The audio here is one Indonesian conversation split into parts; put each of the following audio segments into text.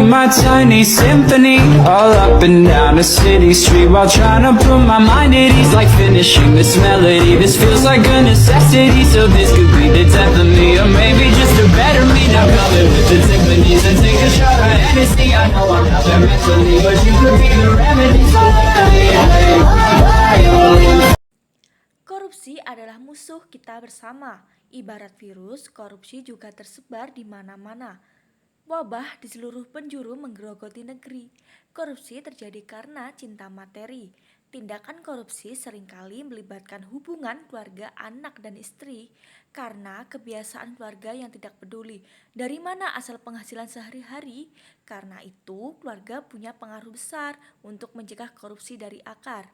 my tiny symphony, all up and down a city street while trying to put my mind at ease. Like finishing this melody, this feels like a necessity. So this could be the death of me, or maybe just a better me. Now coming with the timpanis and take a shot at Hennessy. I know I'm not there mentally, but you could be the remedy. So let me Korupsi adalah musuh kita bersama. Ibarat virus, korupsi juga tersebar di mana-mana. Wabah di seluruh penjuru menggerogoti negeri. Korupsi terjadi karena cinta materi. Tindakan korupsi seringkali melibatkan hubungan keluarga anak dan istri karena kebiasaan keluarga yang tidak peduli dari mana asal penghasilan sehari-hari. Karena itu, keluarga punya pengaruh besar untuk mencegah korupsi dari akar.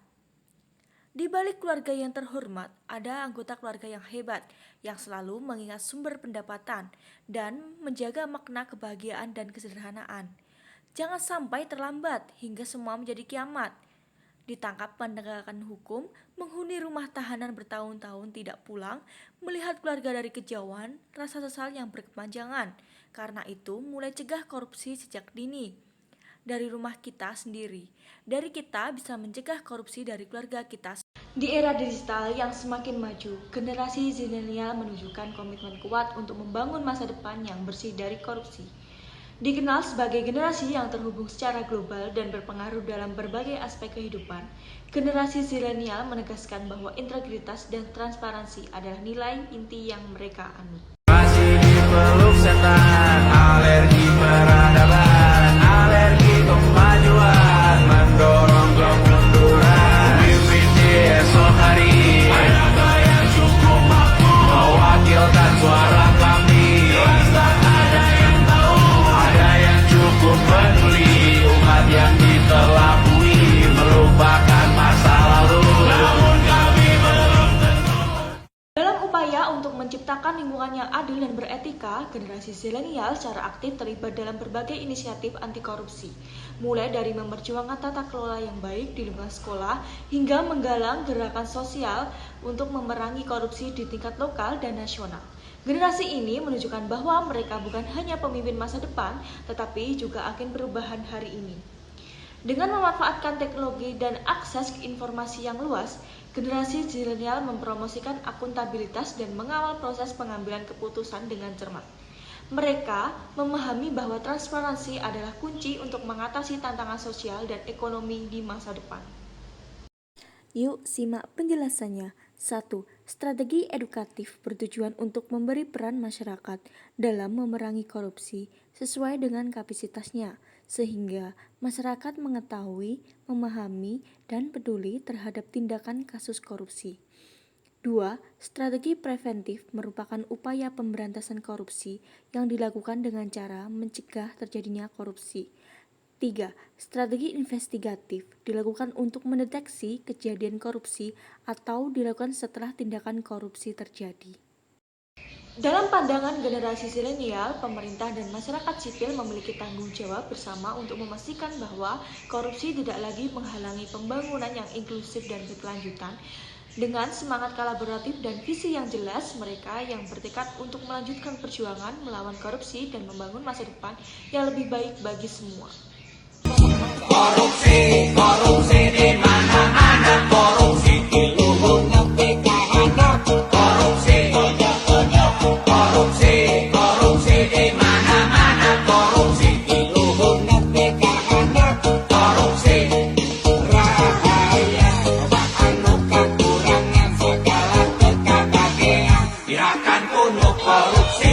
Di balik keluarga yang terhormat, ada anggota keluarga yang hebat, yang selalu mengingat sumber pendapatan dan menjaga makna kebahagiaan dan kesederhanaan. Jangan sampai terlambat hingga semua menjadi kiamat. Ditangkap penegakan hukum, menghuni rumah tahanan bertahun-tahun tidak pulang, melihat keluarga dari kejauhan, rasa sesal yang berkepanjangan. Karena itu, mulai cegah korupsi sejak dini. Dari rumah kita sendiri, dari kita bisa mencegah korupsi dari keluarga kita. Di era digital yang semakin maju, generasi zilenial menunjukkan komitmen kuat untuk membangun masa depan yang bersih dari korupsi. Dikenal sebagai generasi yang terhubung secara global dan berpengaruh dalam berbagai aspek kehidupan, generasi zilenial menegaskan bahwa integritas dan transparansi adalah nilai inti yang mereka anut. masih dipeluk setan, alergi peradaban, alergi kemajuan, mendorong kemunduran. Mimpin di esok hari, adakah yang cukup mampu mewakilkan suara kami? Tak ada yang tahu, ada yang cukup peduli, umat yang diterlakui melupakan masa lalu. Namun kami belum tentu. Dalam upaya untuk menciptakan lingkungan yang adil dan beretika, generasi zilenial secara aktif terlibat dalam berbagai inisiatif anti korupsi, mulai dari memperjuangkan tata kelola yang baik di lingkungan sekolah hingga menggalang gerakan sosial untuk memerangi korupsi di tingkat lokal dan nasional. Generasi ini menunjukkan bahwa mereka bukan hanya pemimpin masa depan, tetapi juga agen perubahan hari ini. Dengan memanfaatkan teknologi dan akses ke informasi yang luas, generasi zilenial mempromosikan akuntabilitas dan mengawal proses pengambilan keputusan dengan cermat. Mereka memahami bahwa transparansi adalah kunci untuk mengatasi tantangan sosial dan ekonomi di masa depan. Yuk simak penjelasannya. 1. Strategi edukatif bertujuan untuk memberi peran masyarakat dalam memerangi korupsi sesuai dengan kapasitasnya, sehingga masyarakat mengetahui, memahami, dan peduli terhadap tindakan kasus korupsi. 2. Strategi preventif merupakan upaya pemberantasan korupsi yang dilakukan dengan cara mencegah terjadinya korupsi. 3. Strategi investigatif dilakukan untuk mendeteksi kejadian korupsi atau dilakukan setelah tindakan korupsi terjadi. Dalam pandangan generasi zilenial, pemerintah dan masyarakat sipil memiliki tanggung jawab bersama untuk memastikan bahwa korupsi tidak lagi menghalangi pembangunan yang inklusif dan berkelanjutan. Dengan semangat kolaboratif dan visi yang jelas, mereka yang bertekad untuk melanjutkan perjuangan melawan korupsi dan membangun masa depan yang lebih baik bagi semua. Korupsi, korupsi di mana-mana, korupsi di lubuk PKN, korupsi, korupsi, korupsi di mana-mana, korupsi di lubuk PKN, korupsi, rahasia, anu kekurangan segala kekabagian, gerakan untuk korupsi.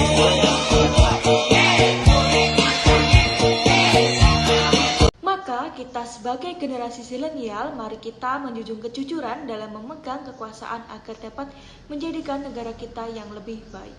Kita sebagai generasi zilenial, mari kita menjunjung kejujuran dalam memegang kekuasaan agar dapat menjadikan negara kita yang lebih baik.